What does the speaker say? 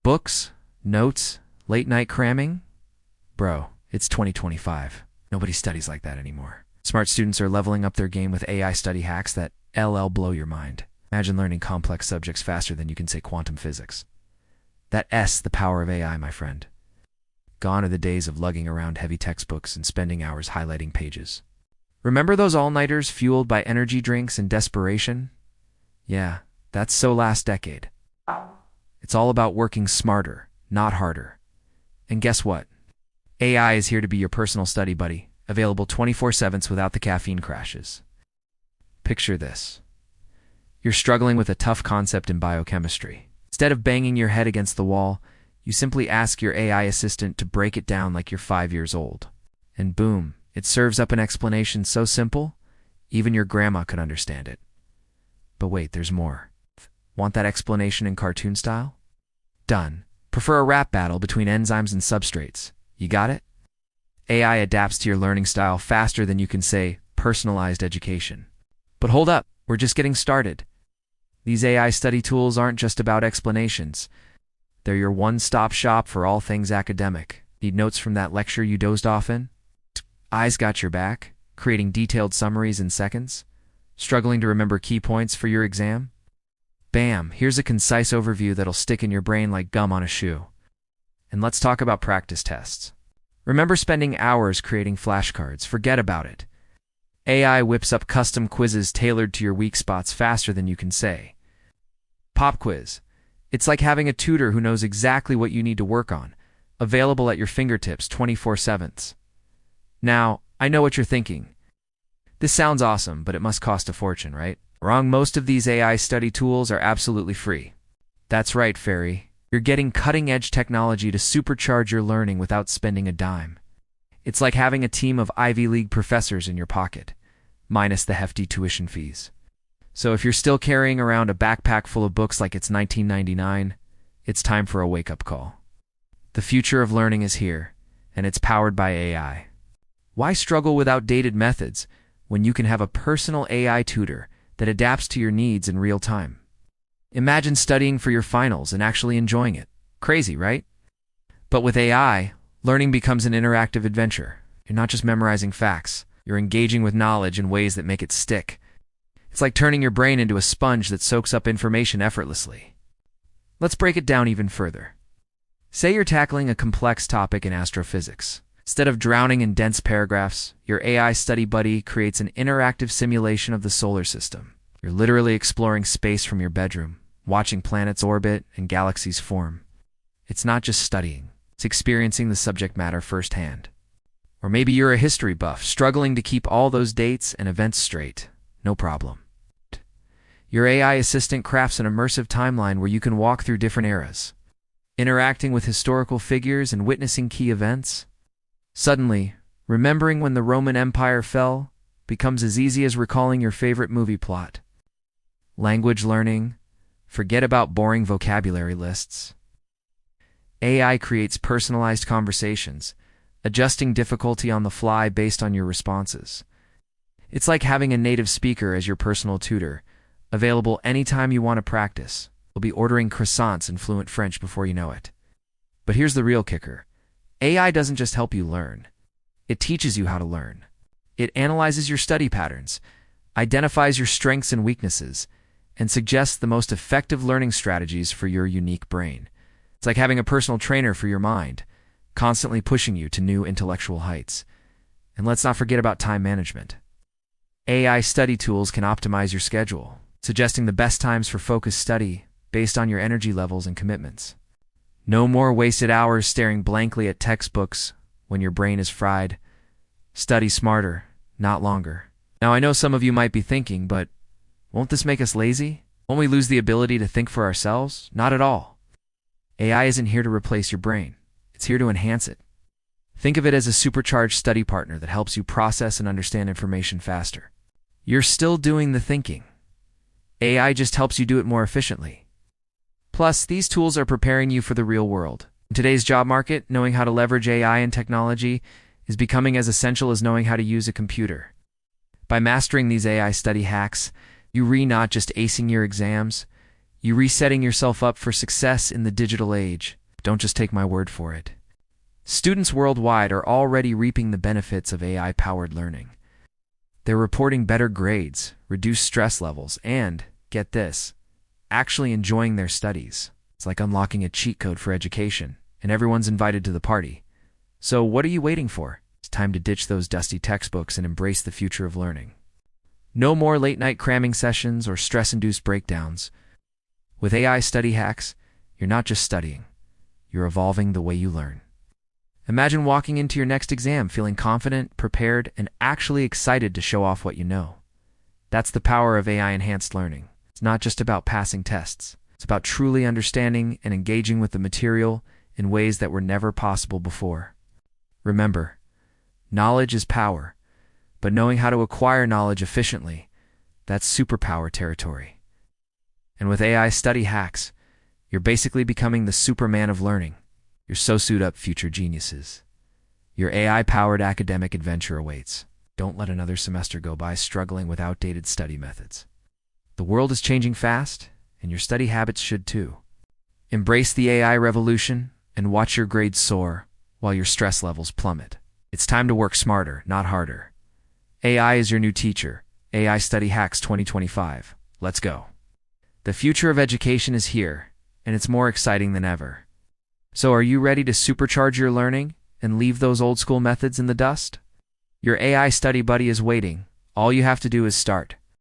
Books, notes, late night cramming? Bro, it's 2025. Nobody studies like that anymore. Smart students are leveling up their game with AI study hacks that blow your mind. Imagine learning complex subjects faster than you can say quantum physics. The power of AI, my friend. Gone are the days of lugging around heavy textbooks and spending hours highlighting pages. Remember those all-nighters fueled by energy drinks and desperation? Yeah, that's so last decade. It's all about working smarter, not harder. And guess what? AI is here to be your personal study buddy, available 24/7 without the caffeine crashes. Picture this. You're struggling with a tough concept in biochemistry. Instead of banging your head against the wall, you simply ask your AI assistant to break it down like you're 5 years old. And boom, it serves up an explanation so simple, even your grandma could understand it. But wait, there's more. Want that explanation in cartoon style? Done. Prefer a rap battle between enzymes and substrates? You got it? AI adapts to your learning style faster than you can say personalized education. But hold up, we're just getting started. These AI study tools aren't just about explanations. They're your one-stop shop for all things academic. Need notes from that lecture you dozed off in? AI's got your back, creating detailed summaries in seconds? Struggling to remember key points for your exam? Bam, here's a concise overview that'll stick in your brain like gum on a shoe. And let's talk about practice tests. Remember spending hours creating flashcards? Forget about it. AI whips up custom quizzes tailored to your weak spots faster than you can say. Pop quiz. It's like having a tutor who knows exactly what you need to work on, available at your fingertips 24/7. Now, I know what you're thinking. This sounds awesome, but it must cost a fortune, right? Wrong, most of these AI study tools are absolutely free. That's right, Fairy. You're getting cutting-edge technology to supercharge your learning without spending a dime. It's like having a team of Ivy League professors in your pocket, minus the hefty tuition fees. So if you're still carrying around a backpack full of books like it's 1999, it's time for a wake-up call. The future of learning is here, and it's powered by AI. Why struggle with outdated methods when you can have a personal AI tutor that adapts to your needs in real time? Imagine studying for your finals and actually enjoying it. Crazy, right? But with AI, learning becomes an interactive adventure. You're not just memorizing facts. You're engaging with knowledge in ways that make it stick. It's like turning your brain into a sponge that soaks up information effortlessly. Let's break it down even further. Say you're tackling a complex topic in astrophysics. Instead of drowning in dense paragraphs, your AI study buddy creates an interactive simulation of the solar system. You're literally exploring space from your bedroom, watching planets orbit and galaxies form. It's not just studying, it's experiencing the subject matter firsthand. Or maybe you're a history buff, struggling to keep all those dates and events straight. No problem. Your AI assistant crafts an immersive timeline where you can walk through different eras, interacting with historical figures and witnessing key events. Suddenly, remembering when the Roman Empire fell becomes as easy as recalling your favorite movie plot. Language learning. Forget about boring vocabulary lists. AI creates personalized conversations, adjusting difficulty on the fly based on your responses. It's like having a native speaker as your personal tutor, available anytime you want to practice. You'll be ordering croissants in fluent French before you know it. But here's the real kicker. AI doesn't just help you learn. It teaches you how to learn. It analyzes your study patterns, identifies your strengths and weaknesses, and suggests the most effective learning strategies for your unique brain. It's like having a personal trainer for your mind, constantly pushing you to new intellectual heights. And let's not forget about time management. AI study tools can optimize your schedule, suggesting the best times for focused study based on your energy levels and commitments. No more wasted hours staring blankly at textbooks when your brain is fried. Study smarter, not longer. Now, I know some of you might be thinking, but won't this make us lazy? Won't we lose the ability to think for ourselves? Not at all. AI isn't here to replace your brain. It's here to enhance it. Think of it as a supercharged study partner that helps you process and understand information faster. You're still doing the thinking. AI just helps you do it more efficiently. Plus, these tools are preparing you for the real world. In today's job market, knowing how to leverage AI and technology is becoming as essential as knowing how to use a computer. By mastering these AI study hacks, you're not just acing your exams, You resetting yourself up for success in the digital age. Don't just take my word for it. Students worldwide are already reaping the benefits of AI-powered learning. They're reporting better grades, reduced stress levels, and, get this, actually enjoying their studies. It's like unlocking a cheat code for education, and everyone's invited to the party. So what are you waiting for? It's time to ditch those dusty textbooks and embrace the future of learning. No more late-night cramming sessions or stress-induced breakdowns. With AI study hacks, you're not just studying, you're evolving the way you learn. Imagine walking into your next exam feeling confident, prepared, and actually excited to show off what you know. That's the power of AI-enhanced learning. It's not just about passing tests. It's about truly understanding and engaging with the material in ways that were never possible before. Remember, knowledge is power, but knowing how to acquire knowledge efficiently, that's superpower territory. And with AI study hacks, you're basically becoming the Superman of learning. You're so suit up future geniuses. Your AI-powered academic adventure awaits. Don't let another semester go by struggling with outdated study methods. The world is changing fast, and your study habits should too. Embrace the AI revolution and watch your grades soar while your stress levels plummet. It's time to work smarter, not harder. AI is your new teacher. AI Study Hacks 2025. Let's go. The future of education is here, and it's more exciting than ever. So are you ready to supercharge your learning and leave those old school methods in the dust? Your AI study buddy is waiting. All you have to do is start.